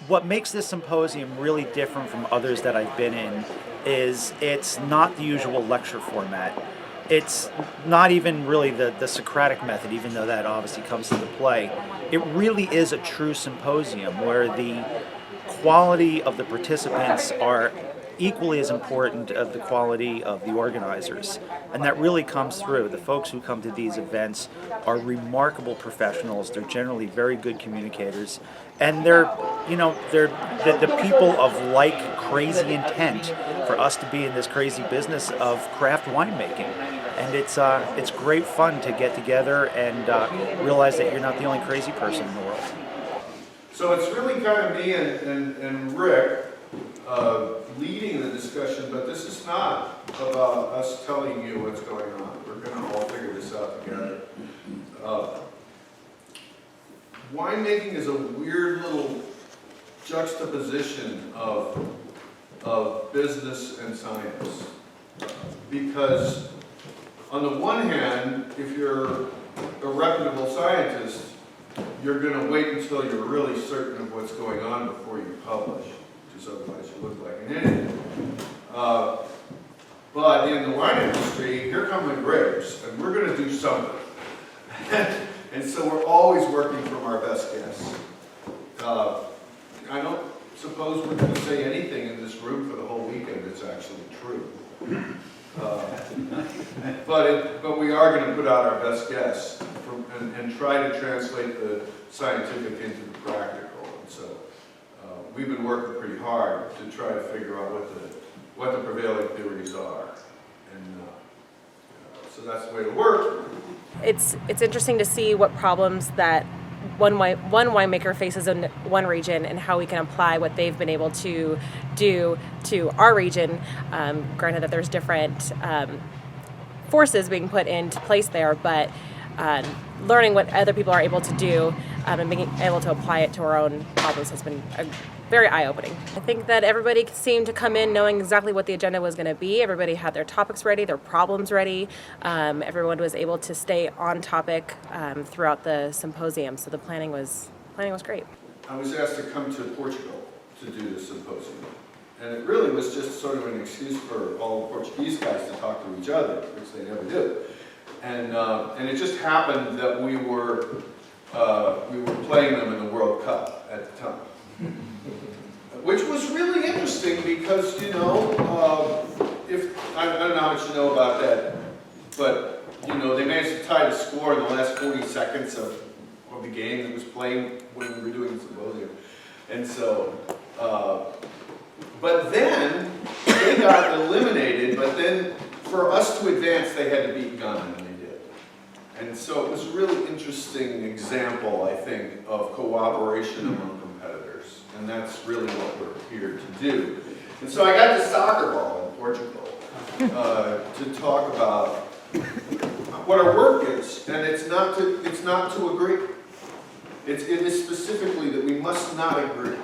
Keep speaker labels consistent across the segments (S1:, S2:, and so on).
S1: what makes this symposium really different from others that I've been in is it's not the usual lecture format. It's not even really the Socratic method, even though that obviously comes into play. It really is a true symposium where the quality of the participants are equally as important as the quality of the organizers. And that really comes through. The folks who come to these events are remarkable professionals. They're generally very good communicators. And they're the people of like crazy intent for us to be in this crazy business of craft winemaking. And it's great fun to get together and realize that you're not the only crazy person in the world.
S2: So it's really kind of me and Rick leading the discussion, but this is not about us telling you what's going on. We're going to all figure this out together. Winemaking is a weird little juxtaposition of business and science. Because on the one hand, if you're a reputable scientist, you're going to wait until you're really certain of what's going on before you publish, because otherwise you look like an idiot. But in the wine industry, here come the grapes, and we're going to do something. And so we're always working from our best guess. I don't suppose we're going to say anything in this room for the whole weekend that's actually true. But we are going to put out our best guess and try to translate the scientific into the practical. And so we've been working pretty hard to try to figure out what the prevailing theories are. And so that's the way to work.
S3: It's interesting to see what problems that one winemaker faces in one region and how we can apply what they've been able to do to our region. Granted that there's different forces being put into place there, but learning what other people are able to do and being able to apply it to our own problems has been very eye-opening. I think that everybody seemed to come in knowing exactly what the agenda was going to be. Everybody had their topics ready, their problems ready. Everyone was able to stay on topic throughout the symposium, so the planning was great.
S2: I was asked to come to Portugal to do this symposium. And it really was just sort of an excuse for all the Portuguese guys to talk to each other, which they never do. And it just happened that we were playing them in the World Cup at the time. Which was really interesting because, if I don't know how much you know about that, but they managed to tie the score in the last 40 seconds of the game that was playing when we were doing the symposium. And so, but then they got eliminated, but then for us to advance they had to beat Ghana, and they did. And so it was a really interesting example, I think, of cooperation among competitors. And that's really what we're here to do. And so I got the soccer ball in Portugal to talk about what our work is. And it's not to agree. It is specifically that we must not agree.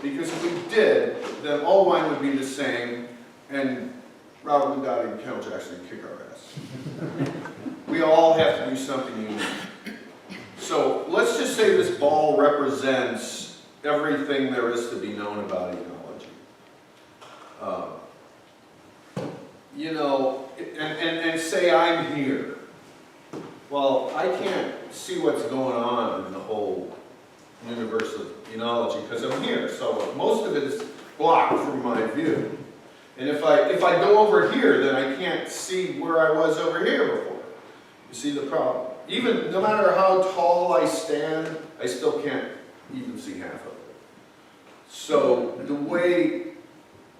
S2: Because if we did, then all wine would be the same, and Robert Mugabe and Kel Jackson would kick our ass. We all have to do something unique. So let's just say this ball represents everything there is to be known about enology. And say I'm here. Well, I can't see what's going on in the whole universe of enology because I'm here. So most of it is blocked from my view. And if I go over here, then I can't see where I was over here before. You see the problem? Even no matter how tall I stand, I still can't even see half of it. So the way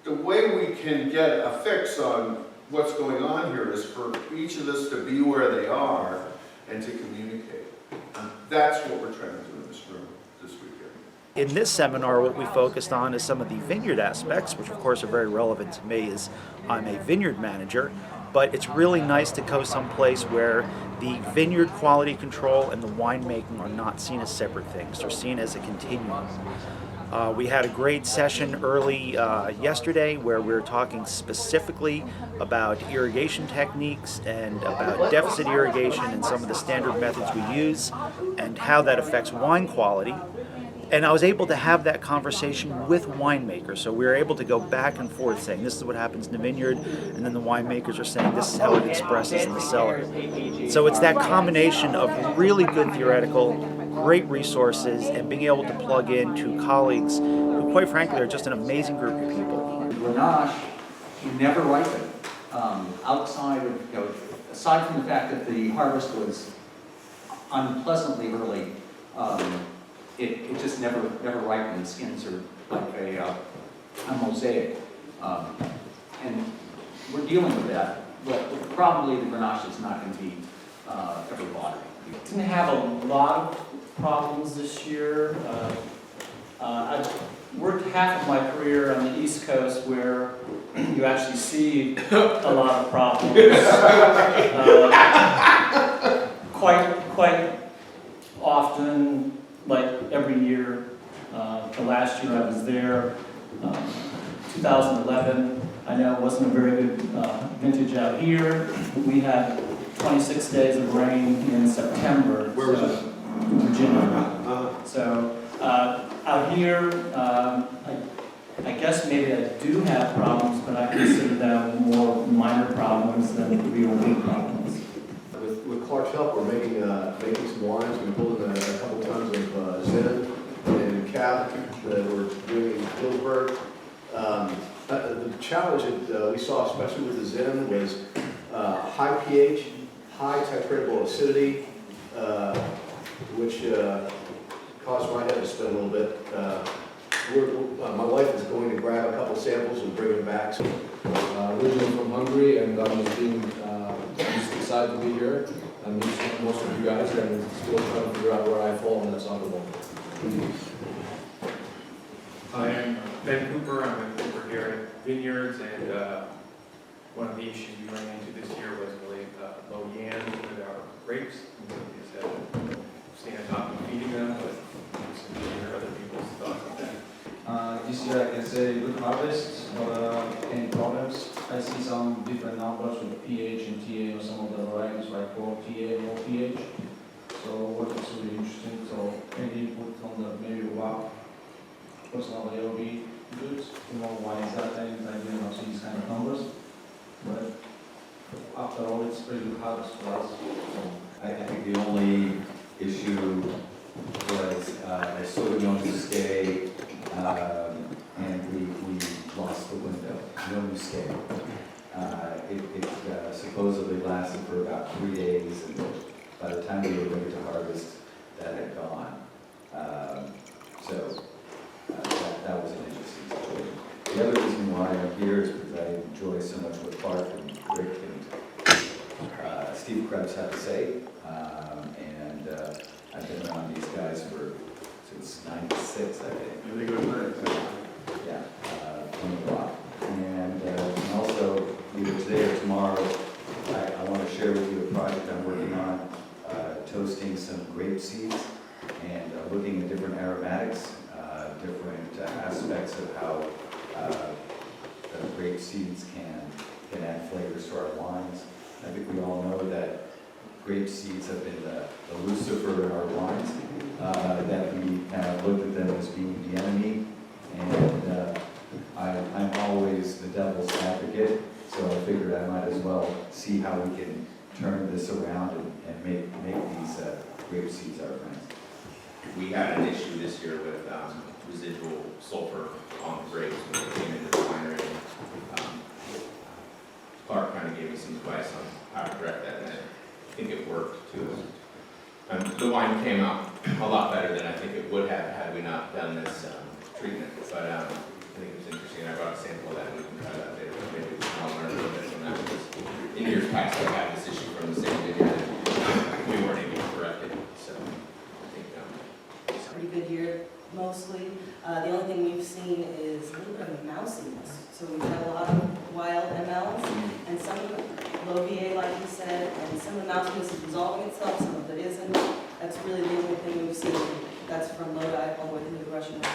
S2: we can get a fix on what's going on here is for each of us to be where they are and to communicate. And that's what we're trying to do in this room this weekend.
S1: In this seminar, what we focused on is some of the vineyard aspects, which of course are very relevant to me as I'm a vineyard manager, but it's really nice to go someplace where the vineyard quality control and the winemaking are not seen as separate things. They're seen as a continuum. We had a great session early yesterday where we were talking specifically about irrigation techniques and about deficit irrigation and some of the standard methods we use and how that affects wine quality. And I was able to have that conversation with winemakers. So we were able to go back and forth saying, this is what happens in the vineyard, and then the winemakers are saying, this is how it expresses in the cellar. So it's that combination of really good theoretical, great resources, and being able to plug into colleagues who, quite frankly, are just an amazing group of people.
S4: Grenache, you never ripen. Outside of, aside from the fact that the harvest was unpleasantly early, it just never ripened. The skins are like a mosaic. And we're dealing with that, but probably the Grenache is not going to be ever bought.
S5: Didn't have a lot of problems this year. I've worked half of my career on the East Coast where you actually see a lot of problems. Quite often, like every year. The last year I was there, 2011, I know it wasn't a very good vintage out here. We had 26 days of rain in September.
S2: Where was it?
S5: Virginia. So out here, I guess maybe I do have problems, but I consider them more minor problems than real big problems.
S6: With Clark's help, we're making some wines. We pulled in a couple tons of Zin and Cab that we're doing in Hillsburg. The challenge that we saw, especially with the Zin, was high pH, high titratable acidity, which caused my head to spin a little bit. My wife is going to grab a couple samples and bring them back.
S7: Originally from Hungary, and I'm just excited to be here. I'm meeting most of you guys, and still trying to figure out where I fall in that soccer ball.
S8: I am Ben Cooper. I'm with Cooper-Garrod Vineyards, and one of the issues we ran into this year was really low yield with our grapes. We had to stay on top of feeding them, but some hear other people's thoughts on that.
S9: This year I can say good harvest, but any problems. I see some different numbers with pH and TA or some of the varieties like 4 TA, no pH. So what is really interesting, so any input from the maybe wow, personally it will be good to know why is that, and I didn't know see these kind of numbers. But after all, it's pretty good harvest for us. So
S10: I think the only issue was a Sauvignon Muscat, and we lost the window. No Muscat. It supposedly lasted for about 3 days, and by the time we were ready to harvest, that had gone. So that was an interesting situation. The other reason why I'm here is because I enjoy so much what Clark and Rick and Steve Krebs have to say, and I've been around these guys since '96, I think.
S2: Really good night.
S10: Yeah, on the block. And also, either today or tomorrow, I want to share with you a project I'm working on, toasting some grape seeds and looking at different aromatics, different aspects of how the grape seeds can add flavors to our wines. I think we all know that grape seeds have been the Lucifer in our wines, that we kind of looked at them as being the enemy, and I'm always the devil's advocate, so I figured I might as well see how we can turn this around and make these grape seeds our friends.
S11: We had an issue this year with residual sulfur on the grapes when they came into the winery. Clark kind of gave me some advice on how to correct that, and I think it worked too. The wine came out a lot better than I think it would have had we not done this treatment. But I think it was interesting. I brought a sample of that, and we can try that later. Maybe we can all learn a little bit from that. Because in years past, I've had this issue from the same vineyard, and we weren't able to correct it. So I think
S12: it's a pretty good year, mostly. The only thing we've seen is a little bit of mousiness. So we've had a lot of wild MLs, and some of the low VA, like you said, and some of the mousiness is resolving itself, some of it isn't. That's really the only thing we've seen. That's from Lodi all the way through the Russian River.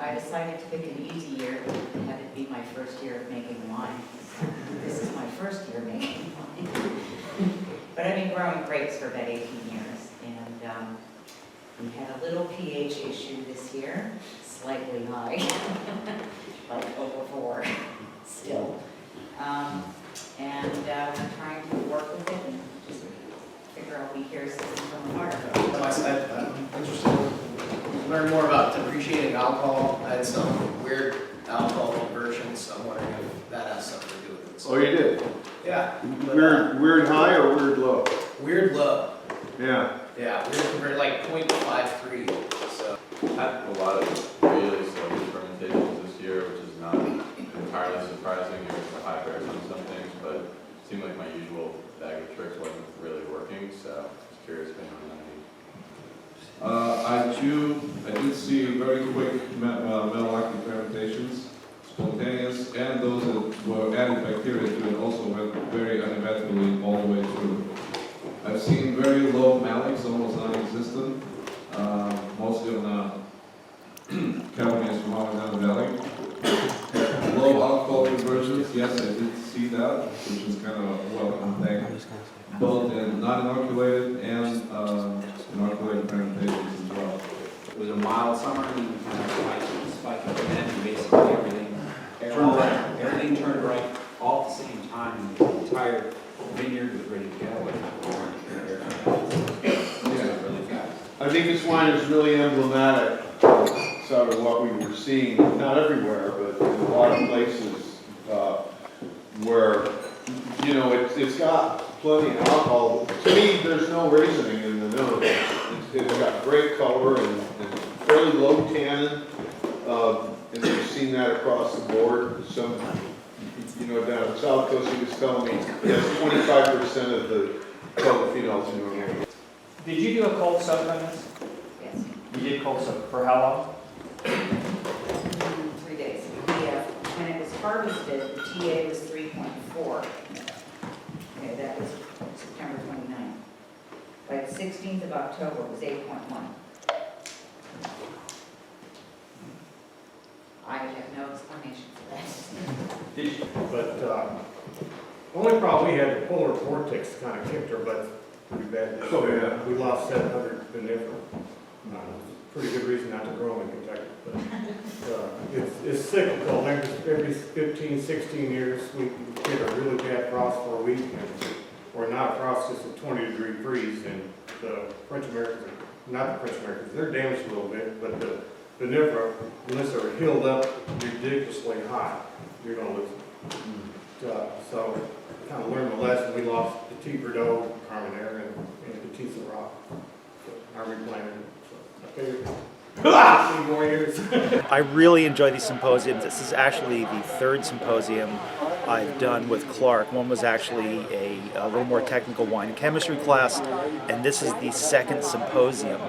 S13: I decided to pick an easy year and have it be my first year of making wine. This is my first year making wine. But I've been growing grapes for about 18 years, and We had a little pH issue this year, slightly high, like over 4 still. And we're trying to work with it and just figure out we hear something from the water.
S14: I'm interested to learn more about depreciating alcohol. I had some weird alcohol conversions, so I'm wondering if that has something to do with it.
S2: Oh, you did?
S14: Yeah.
S2: Weird high or weird low?
S14: Weird low.
S2: Yeah.
S14: Yeah, weird converted like 0.53. So
S15: Had a lot of really slow fermentations this year, which is not entirely surprising. There was a high bears on some things, but it seemed like my usual bag of tricks wasn't really working, so I was curious if anyone had any.
S7: I did see very quick malolactic fermentations, spontaneous, and those that were added bacteria to it also went very uneventfully all the way through. I've seen very low malics, almost non-existent, mostly on the Cabernet from Armagnac Valley. Low alcohol conversions, yes, I did see that, which is kind of a welcome thing. Both in non-inoculated and inoculated fermentations as well.
S16: It was a mild summer and we kind of spiked up again and basically everything turned right all at the same time and the entire vineyard was ready to go. Really fast.
S2: I think this wine is really emblematic of sort of what we were seeing, not everywhere, but in a lot of places where, you know, it's got plenty of alcohol. To me, there's no raisining in the nose. It's got great color and fairly low tannin, and we've seen that across the board. Some, you know, down the South Coast, he was telling me it has 25% of the polyphenols in your name.
S5: Did you do a cold soak on this?
S13: Yes.
S5: You did cold soak for how long?
S13: 3 days. When it was harvested, the TA was 3.4. Okay, that was September 29th. By the 16th of October, it was 8.1. I have no explanation for that.
S5: Did you?
S8: But only problem we had, the polar vortex kind of kicked our butts pretty bad.
S2: Oh, yeah.
S8: We lost 700 vinifera. Pretty good reason not to grow them in Kentucky. But it's cyclical. Every 15, 16 years, we get a really bad frost for a week, or not a frost, just a 20-degree freeze. And the French Americans, not the French Americans, they're damaged a little bit, but the vinifera, unless they're healed up ridiculously high, you're going to lose them. So, kind of learned the lesson. We lost the Petit Verdot, Carmenere, and Petit Syrah. So I replanted it. So I figured 15 more years.
S1: I really enjoy these symposiums. This is actually the third symposium I've done with Clark. One was actually a little more technical wine and chemistry class, and this is the second symposium.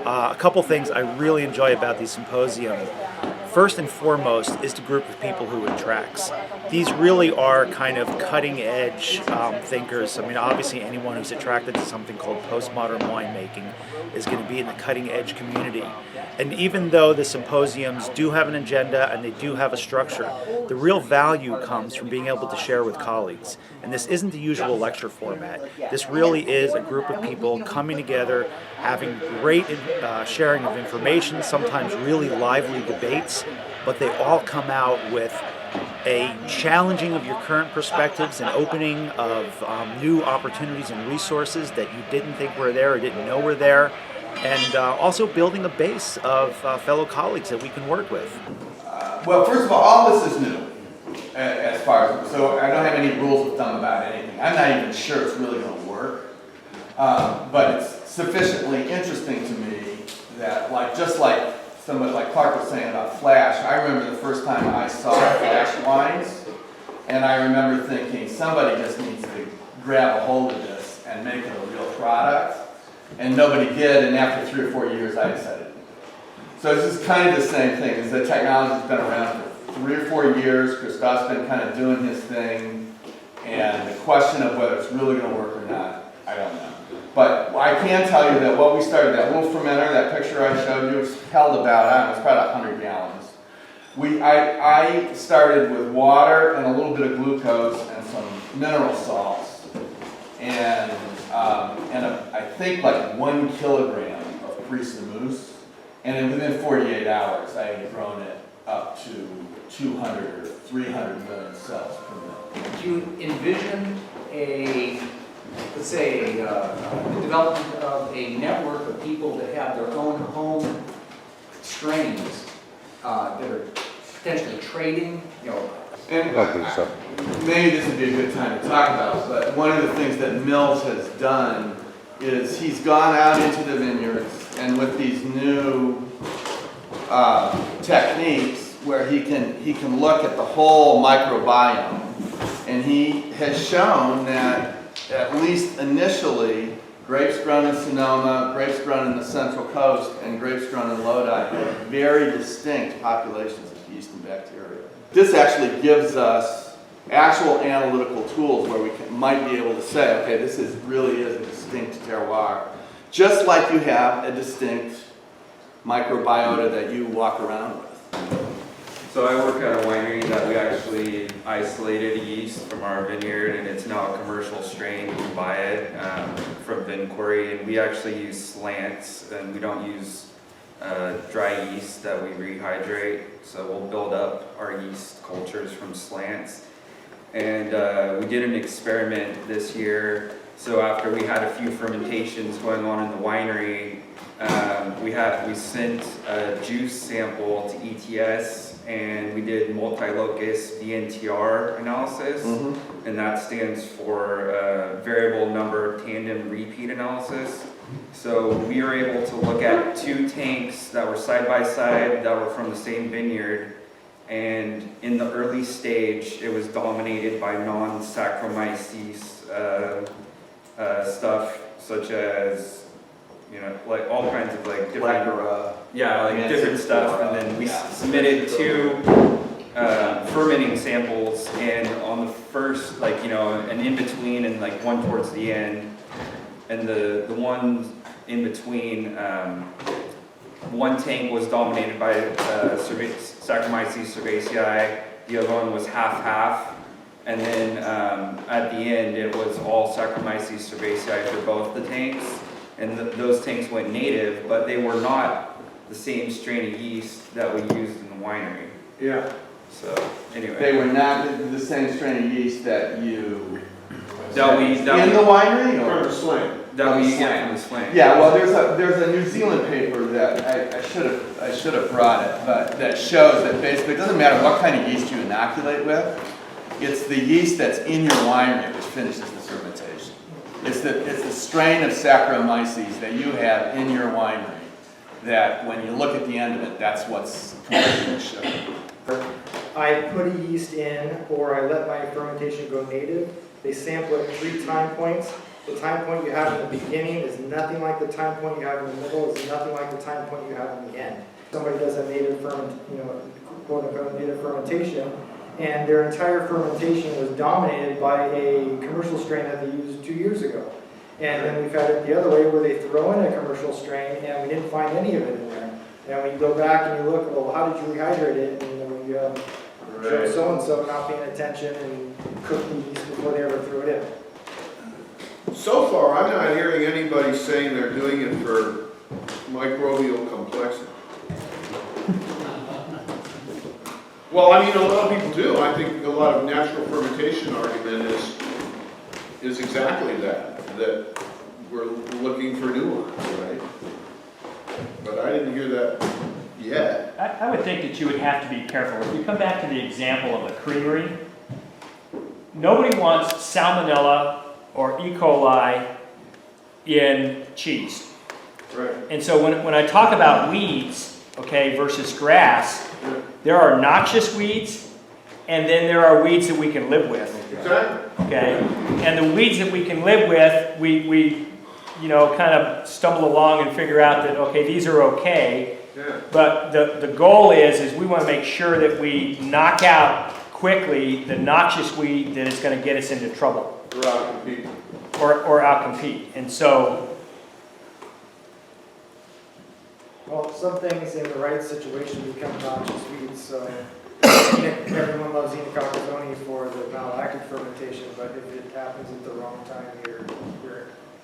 S1: A couple things I really enjoy about these symposiums. First and foremost is the group of people who it attracts. These really are kind of cutting edge thinkers. I mean, obviously anyone who's attracted to something called postmodern winemaking is going to be in the cutting edge community. And even though the symposiums do have an agenda and they do have a structure, the real value comes from being able to share with colleagues. And this isn't the usual lecture format. This really is a group of people coming together, having great sharing of information, sometimes really lively debates, but they all come out with a challenging of your current perspectives, an opening of new opportunities and resources that you didn't think were there or didn't know were there, and also building a base of fellow colleagues that we can work with.
S17: Well, first of all this is new, as far as, so I don't have any rules of thumb about anything. I'm not even sure it's really going to work, but it's sufficiently interesting to me that, just like somebody like Clark was saying about flash, I remember the first time I saw flash wines, and I remember thinking somebody just needs to grab a hold of this and make it a real product, and nobody did, and after 3 or 4 years I decided. So this is kind of the same thing, is the technology's been around for 3 or 4 years, Christophe's been kind of doing his thing, and the question of whether it's really going to work or not, I don't know. But I can tell you that what we started, that little fermenter, that picture I showed you, was held about, I don't know, it's probably 100 gallons. I started with water and a little bit of glucose and some mineral salts. And I think like 1 kilogram of Caprice de Mousse. And then within 48 hours, I had grown it up to 200 or 300 million cells per minute.
S4: Do you envision let's say, the development of a network of people that have their own home strains that are potentially trading,
S17: And maybe this would be a good time to talk about, but one of the things that Mills has done is he's gone out into the vineyards and with these new techniques where he can look at the whole microbiome, and he has shown that at least initially, grapes grown in Sonoma, grapes grown in the Central Coast, and grapes grown in Lodi have very distinct populations of yeast and bacteria. This actually gives us actual analytical tools where we might be able to say, okay, this really is a distinct terroir, just like you have a distinct microbiota that you walk around with.
S18: So I work at a winery that we actually isolated yeast from our vineyard, and it's now a commercial strain. You can buy it from Vinquery, and we actually use slants, and we don't use dry yeast that we rehydrate. So we'll build up our yeast cultures from slants. And we did an experiment this year. So after we had a few fermentations going on in the winery, we sent a juice sample to ETS, and we did multi-locus VNTR analysis, and that stands for variable number tandem repeat analysis. So we were able to look at 2 tanks that were side by side that were from the same vineyard, and in the early stage it was dominated by non-Saccharomyces stuff, such as like all kinds of like different, different stuff, and then we submitted 2 fermenting samples, and on the first, an in between and like one towards the end, and the one in between, one tank was dominated by Saccharomyces cerevisiae, the other one was half-half, and then at the end it was all Saccharomyces cerevisiae for both the tanks. And those tanks went native, but they were not the same strain of yeast that we used in the winery.
S17: Yeah.
S18: So, anyway.
S17: They were not the same strain of yeast that you...
S18: in the
S17: winery? Or?
S2: From the slang.
S18: That we get from the slang.
S17: Yeah, well, there's a New Zealand paper that I should have brought it, but that shows that basically it doesn't matter what kind of yeast you inoculate with, it's the yeast that's in your winery which finishes the fermentation. It's the strain of Saccharomyces that you have in your winery that when you look at the end of it, that's what's completely sugar.
S19: I put a yeast in, or I let my fermentation go native. They sample at 3 time points. The time point you have in the beginning is nothing like the time point you have in the middle. It's nothing like the time point you have in the end. Somebody does a native quote unquote native fermentation, and their entire fermentation was dominated by a commercial strain that they used 2 years ago. And then we've had it the other way where they throw in a commercial strain and we didn't find any of it in there. And when you go back and you look, well, how did you rehydrate it? And you have so-and-so not paying attention and cooked the yeast before they ever threw it in.
S2: So far, I'm not hearing anybody saying they're doing it for microbial complexity. Well, I mean, a lot of people do. I think a lot of natural fermentation argument is exactly that we're looking for nuance, right? But I didn't hear that yet.
S20: I would think that you would have to be careful. If we come back to the example of a creamery, nobody wants salmonella or E. coli in cheese.
S2: Right.
S20: And so when I talk about weeds, versus grass, there are noxious weeds, and then there are weeds that we can live with.
S2: Exactly.
S20: Okay? And the weeds that we can live with, we kind of stumble along and figure out that, these are okay.
S2: Yeah.
S20: But the goal is we want to make sure that we knock out quickly the noxious weed that is going to get us into trouble.
S2: Or outcompete.
S20: Or outcompete. And so...
S19: Well, some things in the right situation become noxious weeds, so everyone loves Enococcozoni for the malolactic fermentation, but if it happens at the wrong time, you're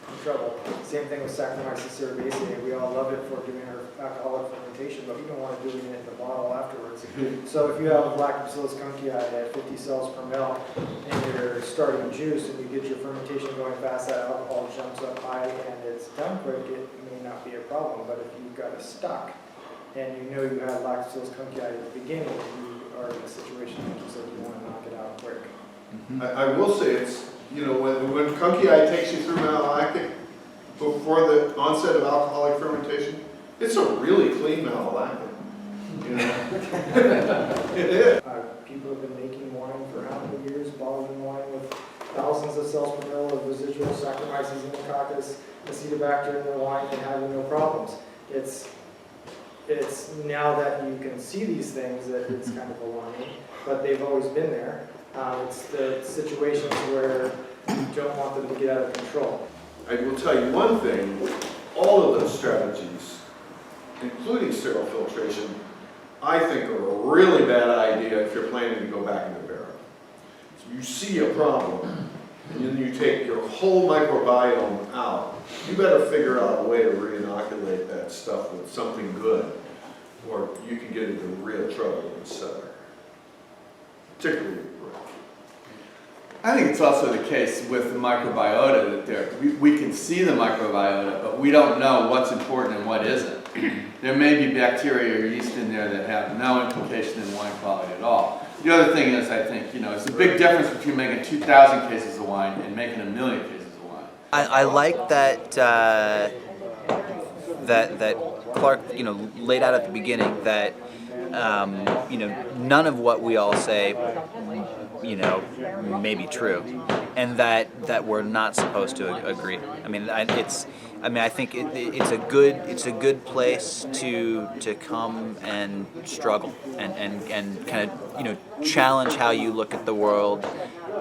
S19: in trouble. Same thing with Saccharomyces cerevisiae. We all love it for doing our alcoholic fermentation, but we don't want to do it in the bottle afterwards. So if you have Lactobacillus conchii at 50 cells per mil and you're starting juice and you get your fermentation going fast, that alcohol jumps up high and it's done quick, it may not be a problem. But if you've got it stuck and you know you have Lactobacillus conchii at the beginning, you are in a situation like you said, you want to knock it out quick.
S2: I will say it's, you know, when conchii takes you through malolactic before the onset of alcoholic fermentation, it's a really clean malolactic. You know? It is.
S19: People have been making wine for how many years, bottling wine with thousands of cells per mil of residual Saccharomyces pneumococci, Acetobacter in their wine and having no problems. It's now that you can see these things that it's kind of alarming, but they've always been there. It's the situations where you don't want them to get out of control.
S2: I will tell you one thing, all of those strategies, including sterile filtration, I think are a really bad idea if you're planning to go back in the barrel. So you see a problem, and then you take your whole microbiome out, you better figure out a way to re-inoculate that stuff with something good, or you can get into real trouble in the cellar, particularly with Brick.
S17: I think it's also the case with the microbiota that we can see the microbiota, but we don't know what's important and what isn't. There may be bacteria or yeast in there that have no implication in wine quality at all. The other thing is, I think, you know, it's a big difference between making 2,000 cases of wine and making 1 million cases of wine.
S21: I like that that Clark, you know, laid out at the beginning that you know, none of what we all say, you know, may be true, and that we're not supposed to agree. I mean, I think it's a good place to come and struggle and kind of, you know, challenge how you look at the world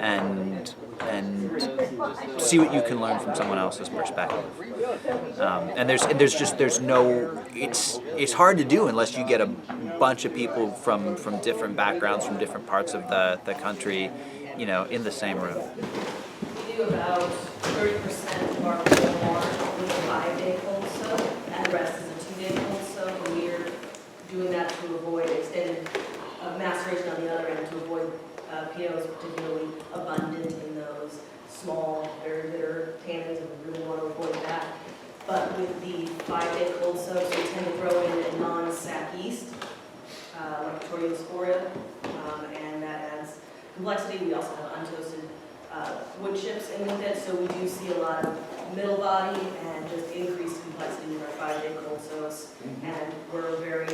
S21: and see what you can learn from someone else's perspective. And there's no, it's hard to do unless you get a bunch of people from different backgrounds, from different parts of the country, you know, in the same room.
S12: We do about 30% of our memoir with a 5-day cold soak, and the rest is a 2-day cold soak. And we're doing that to avoid extended maceration on the other end, to avoid POs particularly abundant in those small, very bitter tannins, and we really want to avoid that. But with the 5-day cold soaks, we tend to throw in a non-sac yeast, like Torreosporia, and that adds complexity. We also have untoasted wood chips in with it, so we do see a lot of middle body and just increased complexity with our 5-day cold soaks. And we're very,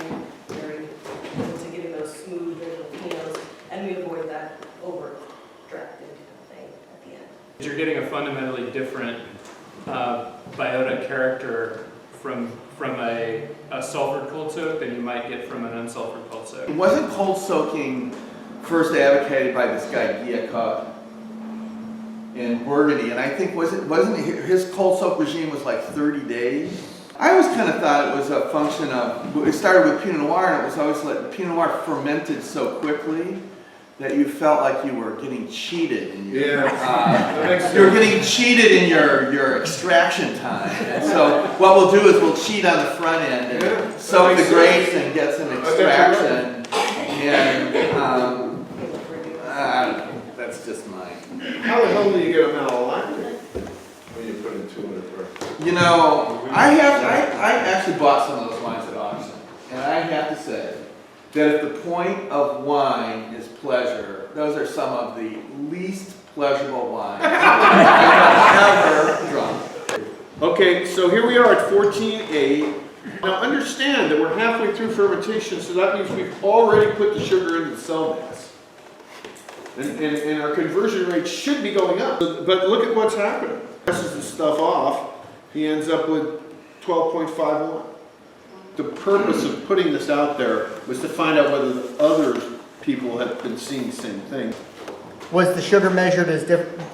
S12: very good to getting those smooth Pinots, and we avoid that over-drafted thing at the end.
S8: You're getting a fundamentally different biota character from a sulfured cold soak than you might get from an unsulfured cold soak.
S17: Wasn't cold soaking first advocated by this guy Viereck in Burgundy? And I think wasn't his cold soak regime was like 30 days. I always kind of thought it was a function of, it started with Pinot Noir, and it was always like Pinot Noir fermented so quickly that you felt like you were getting cheated in your, you were getting cheated in your extraction time. And so what we'll do is we'll cheat on the front end and soak the grapes and get some extraction. And that's just mine.
S2: How the hell do you get a malolactic when you put in 200 per?
S17: You know, I actually bought some of those wines at auction, and I have to say that if the point of wine is pleasure, those are some of the least pleasurable wines I've ever drunk.
S2: Okay, so here we are at 14.8. Now understand that we're halfway through fermentation, so that means we've already put the sugar into the cell mass. And our conversion rate should be going up. But look at what's happening. Presses the stuff off, he ends up with 12.51. The purpose of putting this out there was to find out whether the other people have been seeing the same thing.
S22: Was the sugar measured as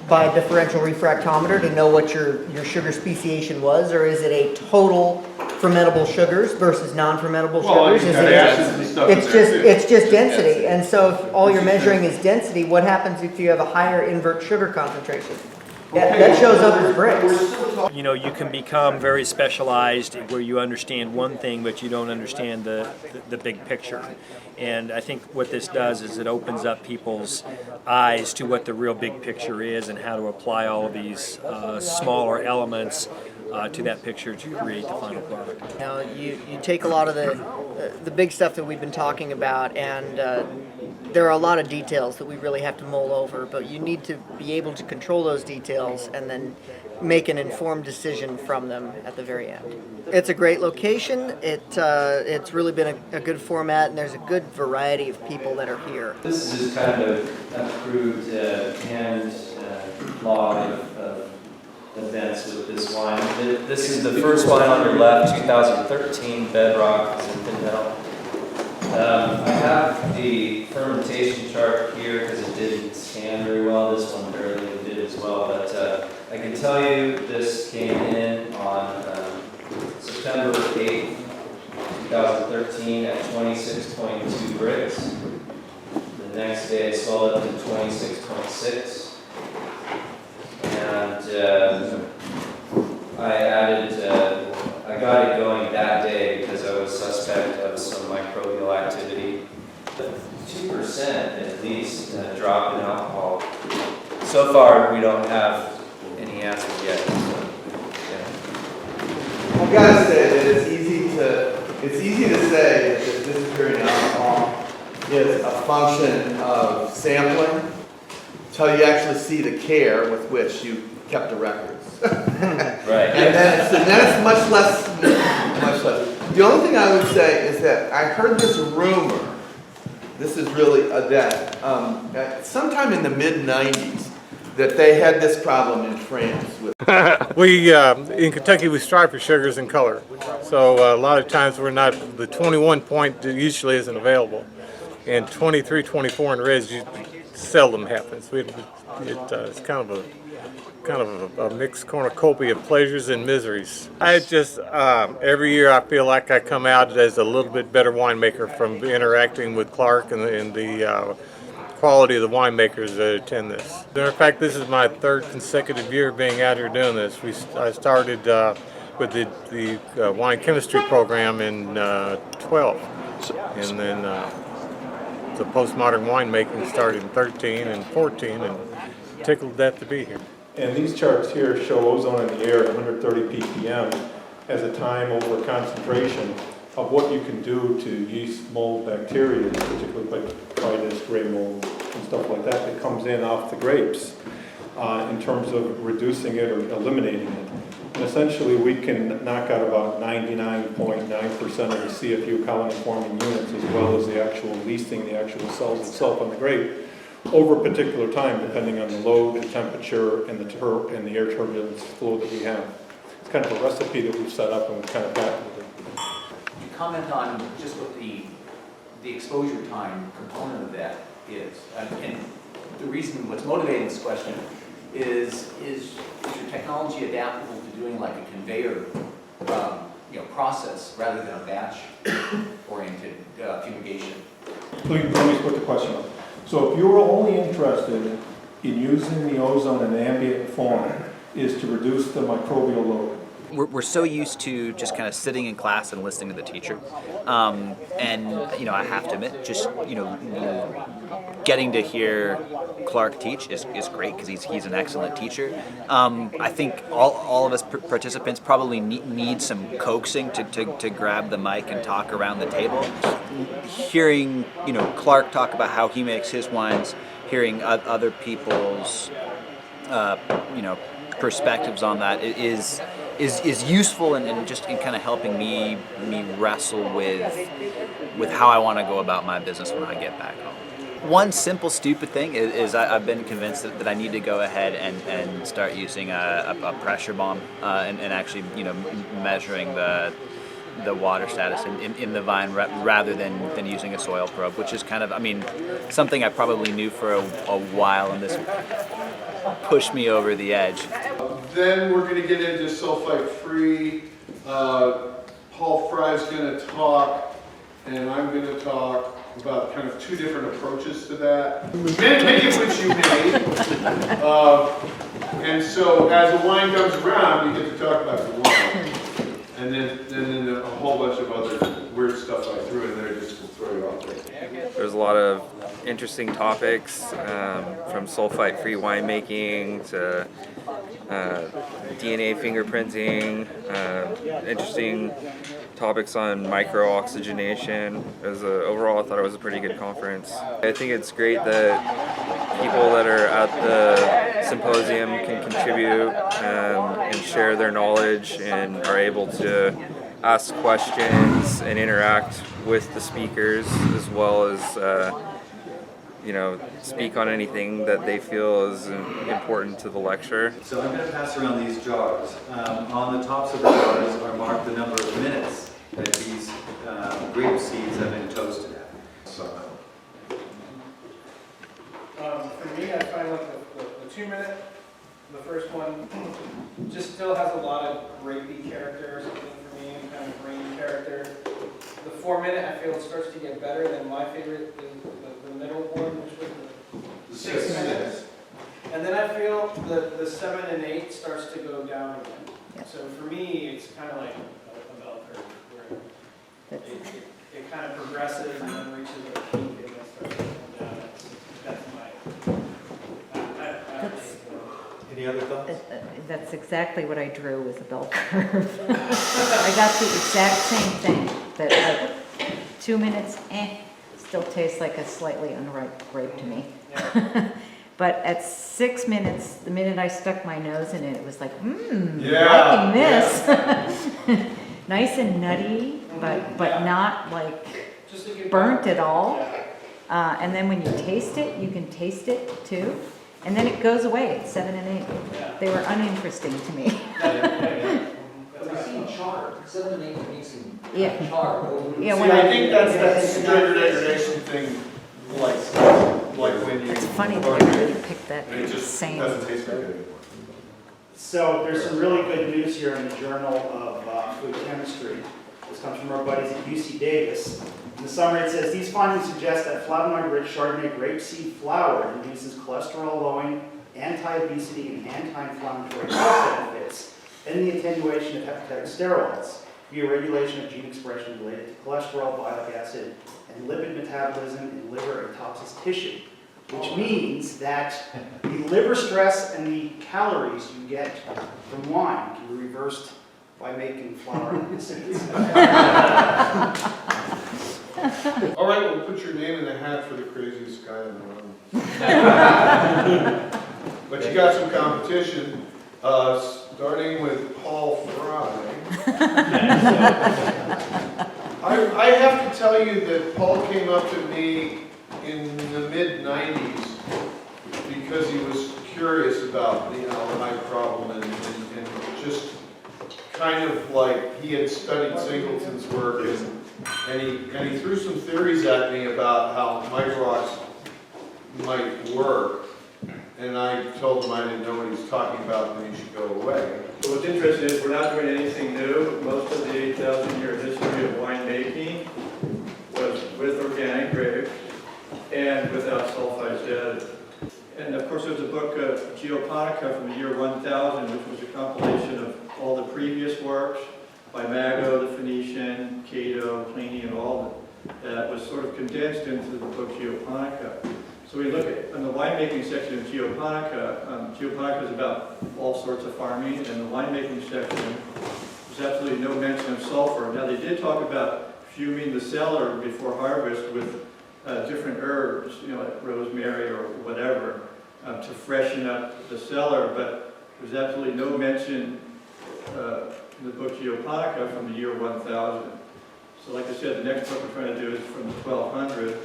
S22: by a differential refractometer to know what your sugar speciation was, or is it a total fermentable sugars versus non-fermentable sugars? It's just density. And so if all you're measuring is density, what happens if you have a higher invert sugar concentration? that shows others' bricks.
S20: You know, you can become very specialized where you understand one thing, but you don't understand the big picture. And I think what this does is it opens up people's eyes to what the real big picture is and how to apply all of these smaller elements to that picture to create the final product.
S22: You know, you take a lot of the big stuff that we've been talking about, and there are a lot of details that we really have to mull over, but you need to be able to control those details and then make an informed decision from them at the very end. It's a great location. It's really been a good format, and there's a good variety of people that are here.
S3: This is just kind of a crude hand log of events with this wine. This is the first wine on your left, 2013 Bedrock in Pinhel. I have the fermentation chart here because it didn't scan very well. This one barely did as well, but I can tell you this came in on September 8th, 2013 at 26.2 bricks. The next day I swelled up to 26.6. And I got it going that day because I was suspect of some microbial activity. 2% at least drop in alcohol. So far, we don't have any answers yet. So, yeah.
S17: I've got to say that it's easy to say that the disappearing alcohol is a function of sampling until you actually see the care with which you kept the records.
S3: Right.
S17: And then it's much less. The only thing I would say is that I heard this rumor. This is really sometime in the mid-90s that they had this problem in France.
S6: In Kentucky, we strive for sugars and color. So a lot of times the 21 point usually isn't available. And 23, 24 in reds seldom happens. It's kind of a mixed cornucopia of pleasures and miseries. I just, every year I feel like I come out as a little bit better winemaker from interacting with Clark and the quality of the winemakers that attend this. As a matter of fact, this is my third consecutive year being out here doing this. I started with the wine chemistry program in 12, and then the postmodern winemaking started in 13 and 14, and tickled to death to be here.
S23: And these charts here show ozone in the air at 130 ppm as a time over concentration of what you can do to yeast, mold, bacteria, particularly like Vitis, gray mold, and stuff like that comes in off the grapes in terms of reducing it or eliminating it. And essentially we can knock out about 99.9% of the CFU colony-forming units as well as the actual leasing, the actual cells itself on the grape over a particular time depending on the load, the temperature, and the air turbulence flow that we have. It's kind of a recipe that we've set up and we've kind of patented it.
S4: Comment on just what the exposure time component of that is. And the reason what's motivating this question is your technology adaptable to doing like a conveyor process rather than a batch oriented fumigation?
S23: Let me put the question up. So if you were only interested in using the ozone in ambient form is to reduce the microbial load.
S21: We're so used to just kind of sitting in class and listening to the teacher, and I have to admit, just getting to hear Clark teach is great because he's an excellent teacher. I think all of us participants probably need some coaxing to grab the mic and talk around the table. Hearing Clark talk about how he makes his wines, hearing other people's perspectives on that is useful and just in kind of helping me wrestle with how I want to go about my business when I get back home. One simple stupid thing is I've been convinced that I need to go ahead and start using a pressure bomb and actually measuring the water status in the vine rather than using a soil probe, which is kind of something I probably knew for a while, and this pushed me over the edge.
S2: Then we're going to get into sulfite-free. Paul Fry's going to talk, and I'm going to talk about kind of two different approaches to that, many of which you made. And so as the wine comes around, we get to talk about the wine. And then a whole bunch of other weird stuff I threw in there just to throw you off there.
S18: There's a lot of interesting topics, from sulfite-free winemaking to DNA fingerprinting, interesting topics on micro-oxygenation. Overall, I thought it was a pretty good conference. I think it's great that people that are at the symposium can contribute and share their knowledge and are able to ask questions and interact with the speakers, as well as speak on anything that they feel is important to the lecture.
S9: So I'm going to pass around these jars. On the tops of the jars are marked the number of minutes that these grape seeds have been toasted at.
S10: For me, I find like the 2 minute, the first one, just still has a lot of grapey character or something for me, kind of grainy character. The 4 minute, I feel it starts to get better than my favorite, the middle one, which was the 6 minutes. And then I feel the 7 and 8 starts to go down again. So for me, it's kind of like a bell curve, where it kind of progresses and then reaches a peak and then starts to come down. That's my.
S9: Any other thoughts?
S11: That's exactly what I drew was a bell curve. I got the exact same thing, that 2 minutes, still tastes like a slightly unripe grape to me. But at 6 minutes, the minute I stuck my nose in it, it was like, liking this. Nice and nutty, but not like burnt at all. And then when you taste it, you can taste it too. And then it goes away at 7 and 8. They were uninteresting to me.
S4: I've seen char. 7 and 8 makes them char.
S11: Yeah,
S2: See, I think that's that sugar degradation thing, like when you.
S11: It's funny that everybody picked that
S2: it just
S11: same.
S2: doesn't taste very good.
S1: So there's some really good news here in the Journal of Food Chemistry. This comes from our buddies at UC Davis. In the summary it says, these findings suggest that flavonoid-rich Chardonnay grapeseed flour induces cholesterol-lowering, anti-obesity, and anti-inflammatory health benefits, and the attenuation of hepatic steroids via regulation of gene expression related to cholesterol, bile acid, and lipid metabolism in liver and topsis tissue, which means that the liver stress and the calories you get from wine can be reversed by making flour and seeds.
S2: All right, we'll put your name in the hat for the craziest guy in the room. But you got some competition, starting with Paul Fry. I have to tell you that Paul came up to me in the mid-90s because he was curious about the aldehyde problem and just kind of like he had studied Singleton's work and he threw some theories at me about how micro-ox might work, and I told him I didn't know what he was talking about and he should go away.
S24: So what's interesting is we're not doing anything new. Most of the 8,000-year history of winemaking was with organic grapes and without sulfites added. And of course there's a book of Geoponica from the year 1000, which was a compilation of all the previous works by Mago, the Phoenician, Cato, Pliny, and all that was sort of condensed into the book Geoponica. So we look at, in the winemaking section of Geoponica, Geoponica is about all sorts of farming, and the winemaking section, there's absolutely no mention of sulfur. Now they did talk about fuming the cellar before harvest with different herbs, like rosemary or whatever, to freshen up the cellar, but there's absolutely no mention in the book Geoponica from the year 1000. So like I said, the next book we're trying to do is from the 1200.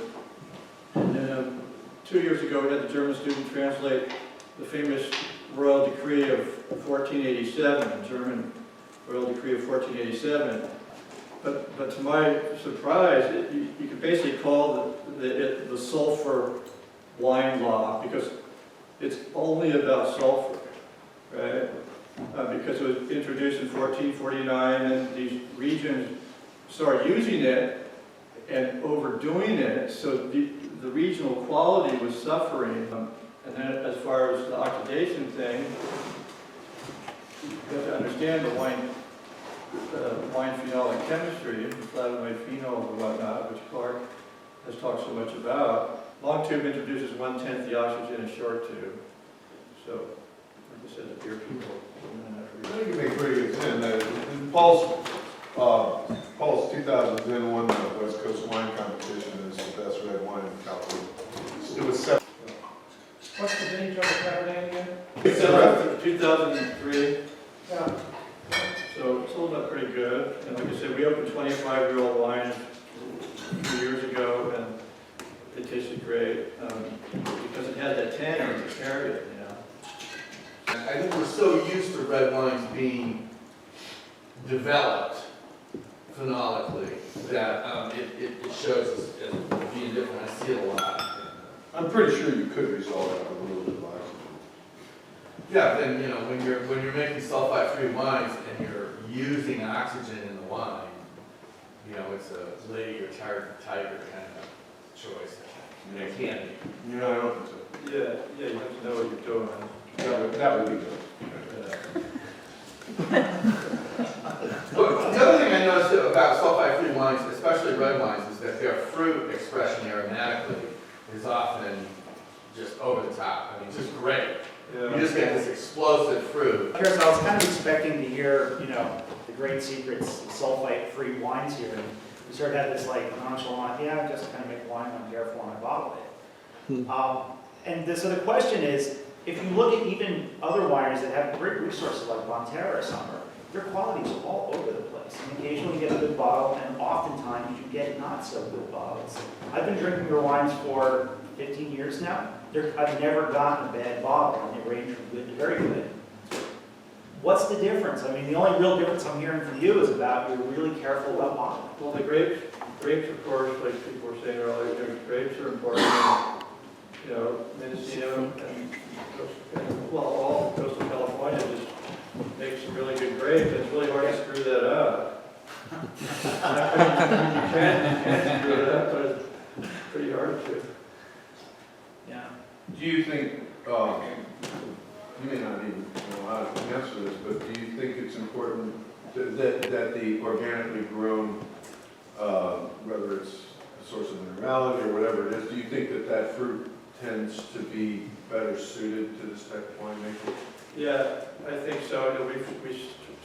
S24: And then 2 years ago, we had the German student translate the famous Royal Decree of 1487, the German Royal Decree of 1487. But to my surprise, you could basically call the sulfur wine law because it's only about sulfur, right? Because it was introduced in 1449 and these regions started using it and overdoing it, so the regional quality was suffering. And then as far as the oxidation thing, you have to understand the wine phenolic chemistry, flavonoid phenols and whatnot, which Clark has talked so much about. Long tube introduces 1/10 the oxygen in short tube. So, like I said, the beer people.
S2: I think you make pretty good sense. Paul's 2001 West Coast Wine Competition is the best red wine in California. It was 7.
S10: What's the vintage of the Cabernet again?
S24: 2003.
S10: Yeah.
S24: So it's holding up pretty good. And like I said, we opened 25-year-old wines a few years ago, and it tasted great because it had that tannin to carry it, you know.
S17: I think we're so used to red wines being developed phenolically that it shows as being different. I see it a lot.
S2: I'm pretty sure you could resolve that with a little bit of oxygen.
S17: Yeah, then you know when you're making sulfite-free wines and you're using oxygen in the wine, you know it's a lady or tiger kind of choice. I mean, it can be.
S2: Yeah, I don't think so.
S24: Yeah, you have to know what you're doing.
S2: That would be good.
S17: Well, the other thing I noticed about sulfite-free wines, especially red wines, is that their fruit expression aromatically is often just over the top. I mean, just great.
S24: Yeah.
S17: You just get this explosive fruit.
S1: I was kind of expecting to hear, the great secrets of sulfite-free wines here, and we sort of had this like nonchalant, I just kind of make wine, I'm careful when I bottle it. So the question is, if you look at even other wineries that have great resources like Ponte or Summer, their qualities are all over the place. And occasionally you get a good bottle, and oftentimes you get not so good bottles. I've been drinking their wines for 15 years now. I've never gotten a bad bottle, and they range from good to very good. What's the difference? I mean, the only real difference I'm hearing from you is about you're really careful about bottling.
S24: Well, the grapes, of course, like people were saying earlier, grapes are important. Mendocino and all coastal California just makes some really good grapes. It's really hard to screw that up. You can't screw it up, but it's pretty hard to.
S1: Yeah.
S2: Do you think, you may not even know how to answer this, but do you think it's important that the organically grown, whether it's a source of minerality or whatever it is, do you think that fruit tends to be better suited to this type of winemaking?
S24: Yeah, I think so. We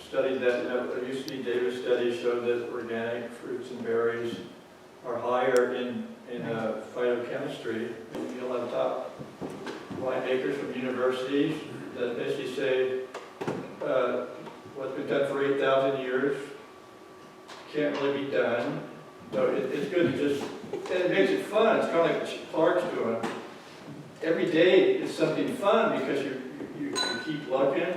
S24: studied that. A UC Davis study showed that organic fruits and berries are higher in phytochemistry. You'll have top winemakers from universities that basically say what's been done for 8,000 years can't really be done. So it's good to just, and it makes it fun. It's kind of like what Clark's doing. Every day is something fun because you keep looking,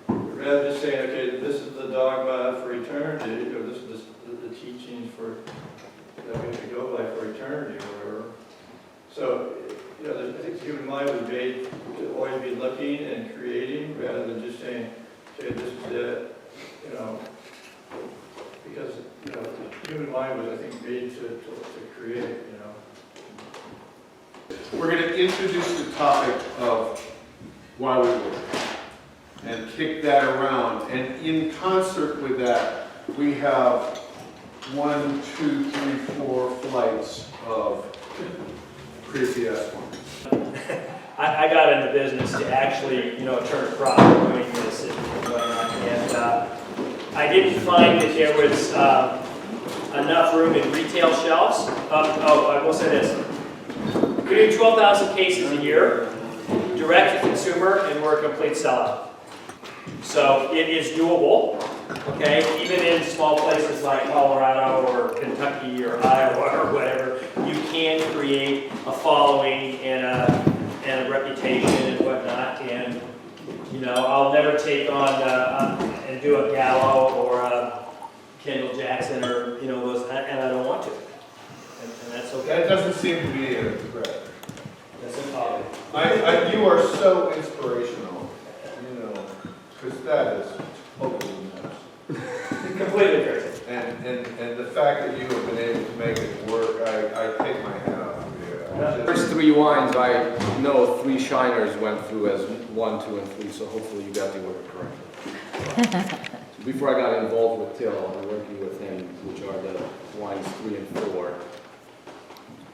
S24: rather than just saying, okay, this is the dogma for eternity, or this is the teachings that we have to go by for eternity, or whatever. So, I think the human mind was made to always be looking and creating, rather than just saying, okay, this is it, because, the human mind was, I think, made to create,
S2: We're going to introduce the topic of why we work and kick that around. And in concert with that, we have 1, 2, 3, 4 flights of crazy ass ones.
S20: I got into business to actually, turn a profit doing this and whatnot. And I didn't find that there was enough room in retail shelves. I will say this. We do 12,000 cases a year, direct to consumer, and we're a complete sellout. So it is doable, okay? Even in small places like Colorado or Kentucky or Iowa or whatever, you can create a following and a reputation and whatnot. And I'll never take on and do a Gallo or a Kendall Jackson or those, and I don't want to. And that's okay.
S2: That doesn't seem to be a threat.
S20: That's a problem.
S2: You are so inspirational, because that is totally nuts.
S20: Completely crazy.
S2: And the fact that you have been able to make it work, I take my hat off to you.
S7: first 3 wines, I know 3 shiners went through as 1, 2, and 3, so hopefully you got the order correct. Before I got involved with Till and working with him, which are the wines 3 and 4,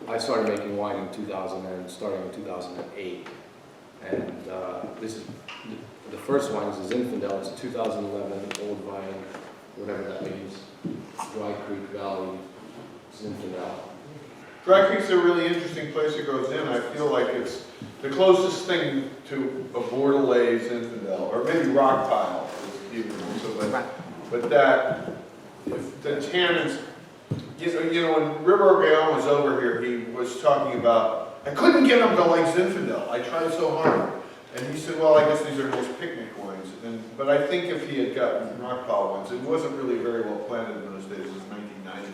S7: I started making wine in 2000 and starting in 2008. And this is the first wine is Zinfandel. It's a 2011 Old Vine, whatever that means. Dry Creek Valley Zinfandel.
S2: Dry Creek's a really interesting place it goes in. I feel like it's the closest thing to a Bordelais Zinfandel, or maybe Rock Pile is even also, but that, if the tannins, you know, when River Gaon was over here, he was talking about, I couldn't get him to like Zinfandel. I tried so hard. And he said, well, I guess these are nice picnic wines. But I think if he had gotten Rock Pile wines, it wasn't really very well planted in those days. It was 1990.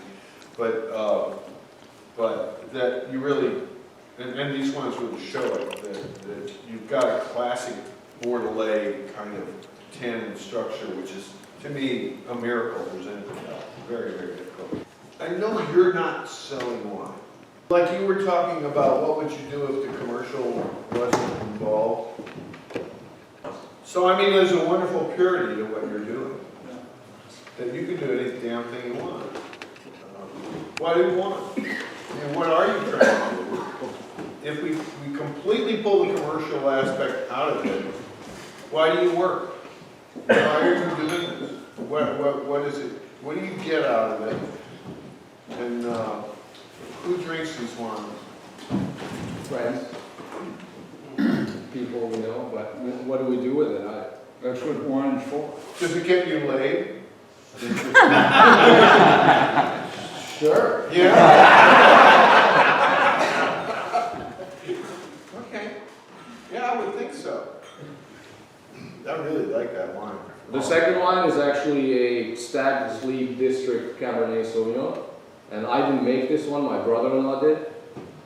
S2: But that you really, and these ones really show it, that you've got a classic Bordelais kind of tannin structure, which is, to me, a miracle for Zinfandel. Very, very difficult. I know you're not selling wine. Like you were talking about, what would you do if the commercial wasn't involved? So, I mean, there's a wonderful purity to what you're doing. That you can do any damn thing you want. Why do you want? I mean, what are you trying to do? If we completely pull the commercial aspect out of it, why do you work? Why are you doing this? What is it? What do you get out of it? And who drinks these wines?
S7: Friends, people we know, but what do we do with it? That's what wine's for.
S2: Does it get you laid?
S7: Sure.
S2: Yeah. Okay. Yeah, I would think so. I really like that wine.
S7: The second wine is actually a Stag's Leap District Cabernet Sauvignon. And I didn't make this one, my brother-in-law did.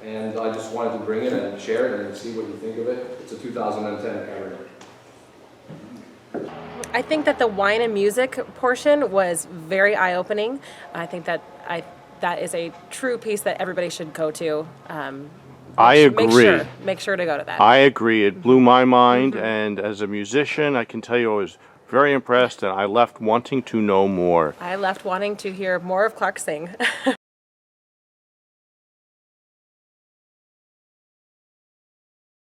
S7: And I just wanted to bring it and share it and see what you think of it. It's a 2010 Cabernet.
S14: I think that the wine and music portion was very eye-opening. I think that that is a true piece that everybody should go to.
S15: I agree.
S14: Make sure to go to that.
S15: I agree. It blew my mind, and as a musician, I can tell you I was very impressed, and I left wanting to know more.
S14: I left wanting to hear more of Clark sing.